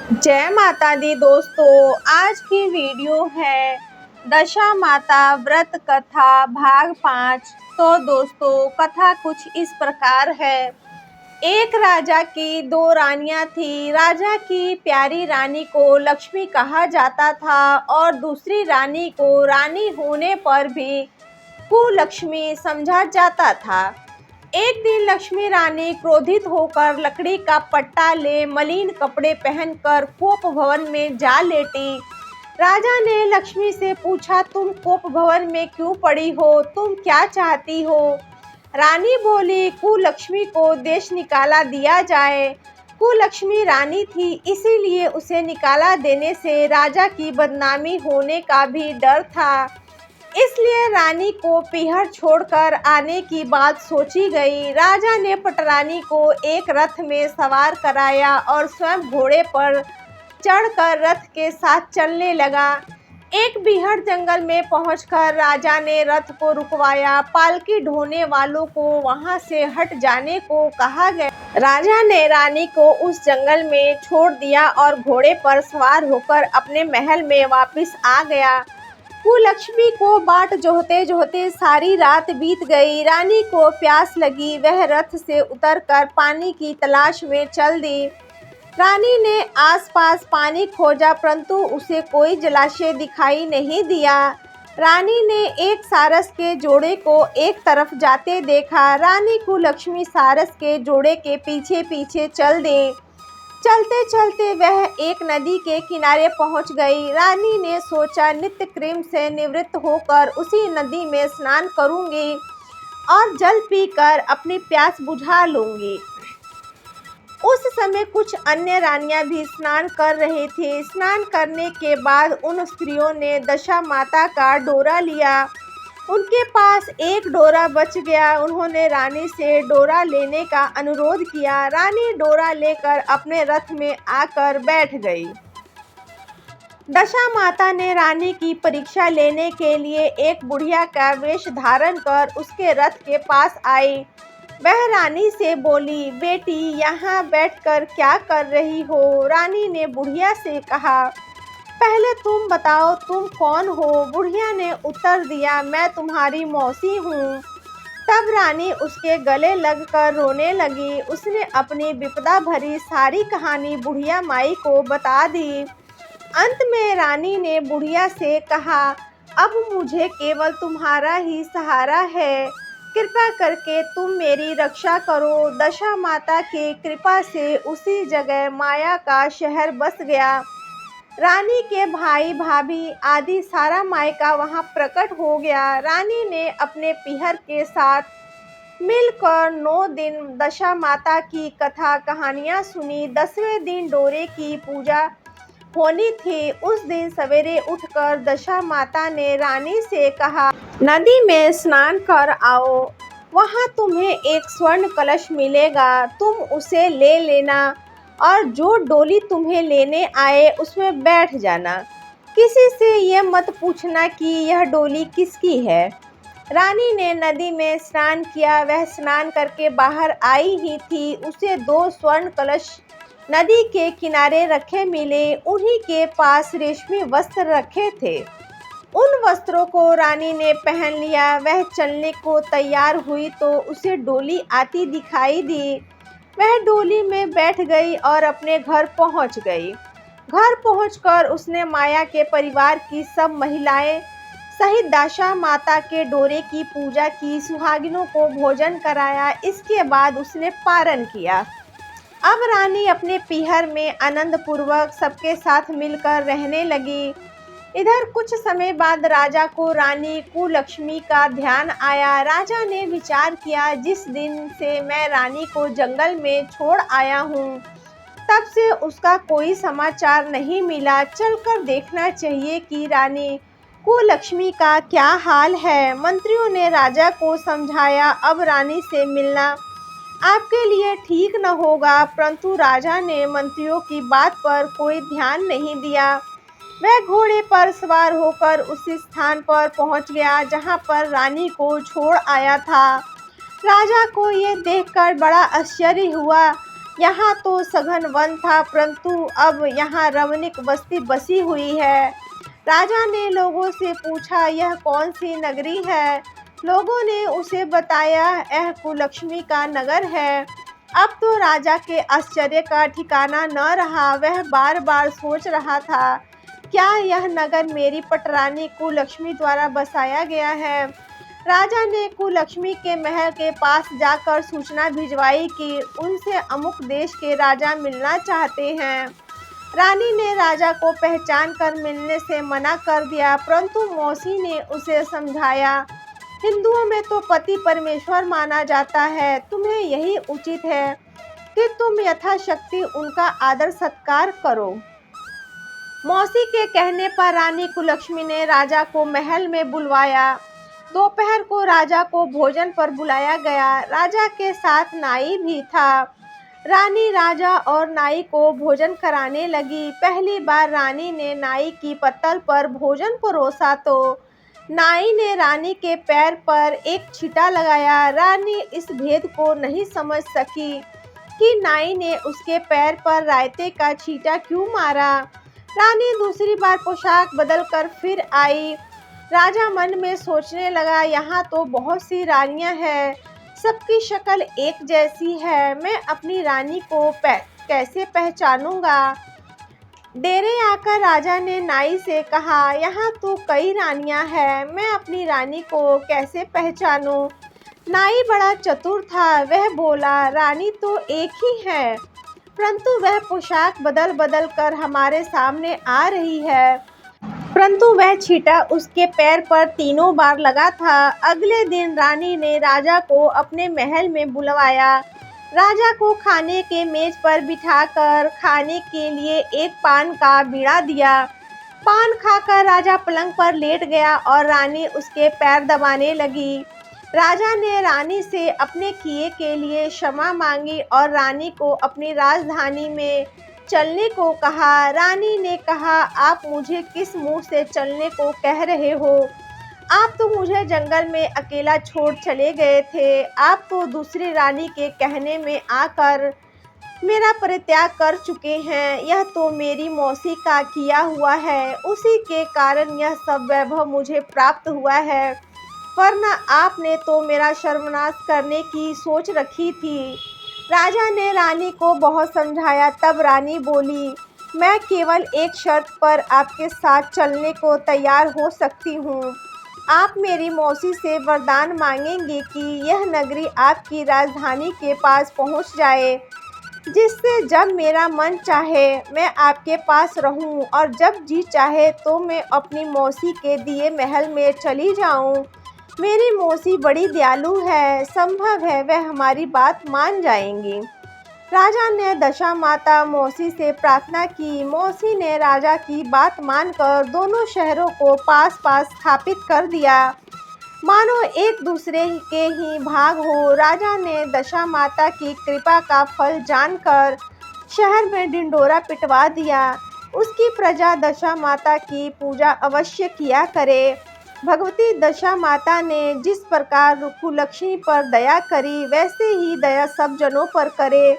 जय माता दी दोस्तों, आज की वीडियो है दशा माता व्रत कथा भाग 5। तो दोस्तों, कथा कुछ इस प्रकार है। एक राजा की दो रानियां थी। राजा की प्यारी रानी को लक्ष्मी कहा जाता था और दूसरी रानी को रानी होने पर भी कुलक्ष्मी समझा जाता था। एक दिन लक्ष्मी रानी क्रोधित होकर लकड़ी का पट्टा ले मलिन कपड़े पहनकर कोप भवन में जा लेटी। राजा ने लक्ष्मी से पूछा, तुम कोप भवन में क्यों पड़ी हो? तुम क्या चाहती हो? रानी बोली, कुलक्ष्मी को देश निकाला दिया जाए। कुलक्ष्मी रानी थी, इसीलिए उसे निकाला देने से राजा की बदनामी होने का भी डर था। इसलिए रानी को पीहर छोड़कर आने की बात सोची गई। राजा ने पटरानी को एक रथ में सवार कराया और स्वयं घोड़े पर चढ़कर रथ के साथ चलने लगा। एक बीहड़ जंगल में पहुंचकर राजा ने रथ को रुकवाया। पालकी ढोने वालों को वहां से हट जाने को कहा गया। राजा ने रानी को उस जंगल में छोड़ दिया और घोड़े पर सवार होकर अपने महल में वापस आ गया। कुलक्ष्मी को बाट जोहते जोहते सारी रात बीत गई। रानी को प्यास लगी, वह रथ से उतरकर पानी की तलाश में चल दी। रानी ने आसपास पानी खोजा, परंतु उसे कोई जलाशय दिखाई नहीं दिया। रानी ने एक सारस के जोड़े को एक तरफ जाते देखा। रानी कुलक्ष्मी सारस के जोड़े के पीछे पीछे चल दी। चलते चलते वह एक नदी के किनारे पहुंच गई। रानी ने सोचा, नित्य क्रिम से निवृत्त होकर उसी नदी में स्नान करूंगी और जल पीकर अपनी प्यास बुझा लूंगी। उस समय कुछ अन्य रानियां भी स्नान कर रही थी। स्नान करने के बाद उन स्त्रियों ने दशा माता का डोरा लिया। उनके पास एक डोरा बच गया। उन्होंने रानी से डोरा लेने का अनुरोध किया। रानी डोरा लेकर अपने रथ में आकर बैठ गई। दशा माता ने रानी की परीक्षा लेने के लिए एक बुढ़िया का वेश धारण कर उसके रथ के पास आई। वह रानी से बोली, बेटी यहाँ बैठकर क्या कर रही हो? रानी ने बुढ़िया से कहा, पहले तुम बताओ तुम कौन हो? बुढ़िया ने उत्तर दिया, मैं तुम्हारी मौसी हूँ। तब रानी उसके गले लगकर रोने लगी। उसने अपनी विपदा भरी सारी कहानी बुढ़िया माई को बता दी। अंत में रानी ने बुढ़िया से कहा, अब मुझे केवल तुम्हारा ही सहारा है। कृपा करके तुम मेरी रक्षा करो। दशा माता की कृपा से उसी जगह माया का शहर बस गया। रानी के भाई भाभी आदि सारा मायका वहां प्रकट हो गया। रानी ने अपने पीहर के साथ मिलकर 9 दिन दशा माता की कथा कहानियां सुनी। 10वें दिन डोरे की पूजा होनी थी। उस दिन सवेरे उठकर दशा माता ने रानी से कहा, नदी में स्नान कर आओ, वहां तुम्हें एक स्वर्ण कलश मिलेगा, तुम उसे ले लेना और जो डोली तुम्हें लेने आए उसमें बैठ जाना। किसी से ये मत पूछना कि यह डोली किसकी है। रानी ने नदी में स्नान किया। वह स्नान करके बाहर आई ही थी। उसे 2 स्वर्ण कलश नदी के किनारे रखे मिले। उन्हीं के पास रेशमी वस्त्र रखे थे। उन वस्त्रों को रानी ने पहन लिया। वह चलने को तैयार हुई तो उसे डोली आती दिखाई दी। वह डोली में बैठ गई और अपने घर पहुंच गई। घर पहुंचकर उसने माया के परिवार की सब महिलाएं सहित दशा माता के डोरे की पूजा की, सुहागिनों को भोजन कराया। इसके बाद उसने पारण किया। अब रानी अपने पीहर में आनंद पूर्वक सबके साथ मिलकर रहने लगी। इधर कुछ समय बाद राजा को रानी कुलक्ष्मी का ध्यान आया। राजा ने विचार किया, जिस दिन से मैं रानी को जंगल में छोड़ आया हूँ तब से उसका कोई समाचार नहीं मिला। चलकर देखना चाहिए कि रानी कुलक्ष्मी का क्या हाल है। मंत्रियों ने राजा को समझाया, अब रानी से मिलना आपके लिए ठीक न होगा, परंतु राजा ने मंत्रियों की बात पर कोई ध्यान नहीं दिया। वह घोड़े पर सवार होकर उसी स्थान पर पहुंच गया जहां पर रानी को छोड़ आया था। राजा को ये देखकर बड़ा आश्चर्य हुआ। यहाँ तो सघन वन था, परंतु अब यहाँ रमणीक बस्ती बसी हुई है। राजा ने लोगों से पूछा, यह कौन सी नगरी है? लोगों ने उसे बताया, यह कुलक्ष्मी का नगर है। अब तो राजा के आश्चर्य का ठिकाना न रहा। वह बार बार सोच रहा था, क्या यह नगर मेरी पटरानी कुलक्ष्मी द्वारा बसाया गया है? राजा ने कुलक्ष्मी के महल के पास जाकर सूचना भिजवाई कि उनसे अमुक देश के राजा मिलना चाहते हैं। रानी ने राजा को पहचान कर मिलने से मना कर दिया, परंतु मौसी ने उसे समझाया, हिंदुओं में तो पति परमेश्वर माना जाता है। तुम्हें यही उचित है कि तुम यथाशक्ति उनका आदर सत्कार करो। मौसी के कहने पर रानी कुलक्ष्मी ने राजा को महल में बुलवाया। दोपहर को राजा को भोजन पर बुलाया गया। राजा के साथ नाई भी था। रानी राजा और नाई को भोजन कराने लगी। पहली बार रानी ने नाई की पत्तल पर भोजन परोसा तो नाई ने रानी के पैर पर एक छींटा लगाया। रानी इस भेद को नहीं समझ सकी कि नाई ने उसके पैर पर रायते का छींटा क्यों मारा। रानी दूसरी बार पोशाक बदलकर फिर आई। राजा मन में सोचने लगा, यहाँ तो बहुत सी रानियां हैं, सबकी शक्ल एक जैसी है, मैं अपनी रानी को कैसे पहचानूंगा। डेरे आकर राजा ने नाई से कहा, यहाँ तो कई रानियां हैं, मैं अपनी रानी को कैसे पहचानूं। नाई बड़ा चतुर था। वह बोला, रानी तो एक ही है, परंतु वह पोशाक बदल बदल कर हमारे सामने आ रही है। परंतु वह छींटा उसके पैर पर तीनों बार लगा था। अगले दिन रानी ने राजा को अपने महल में बुलवाया। राजा को खाने के मेज पर बिठाकर खाने के लिए एक पान का बीड़ा दिया। पान खाकर राजा पलंग पर लेट गया और रानी उसके पैर दबाने लगी। राजा ने रानी से अपने किए के लिए क्षमा मांगी और रानी को अपनी राजधानी में चलने को कहा। रानी ने कहा, आप मुझे किस मुंह से चलने को कह रहे हो? आप तो मुझे जंगल में अकेला छोड़ चले गए थे। आप तो दूसरी रानी के कहने में आकर मेरा परित्याग कर चुके हैं। यह तो मेरी मौसी का किया हुआ है, उसी के कारण यह सब वैभव मुझे प्राप्त हुआ है, वरना आपने तो मेरा सर्वनाश करने की सोच रखी थी। राजा ने रानी को बहुत समझाया। तब रानी बोली, मैं केवल एक शर्त पर आपके साथ चलने को तैयार हो सकती हूँ। आप मेरी मौसी से वरदान मांगेंगे कि यह नगरी आपकी राजधानी के पास पहुँच जाए, जिससे जब मेरा मन चाहे मैं आपके पास रहूं और जब जी चाहे तो मैं अपनी मौसी के दिए महल में चली जाऊं। मेरी मौसी बड़ी दयालु है, संभव है वह हमारी बात मान जाएंगी। राजा ने दशा माता मौसी से प्रार्थना की। मौसी ने राजा की बात मानकर दोनों शहरों को पास पास स्थापित कर दिया, मानो एक दूसरे के ही भाग हो। राजा ने दशा माता की कृपा का फल जानकर शहर में ढिंढोरा पिटवा दिया। उसकी प्रजा दशा माता की पूजा अवश्य किया करे। भगवती दशा माता ने जिस प्रकार कुलक्ष्मी पर दया करी, वैसे ही दया सब जनों पर करे।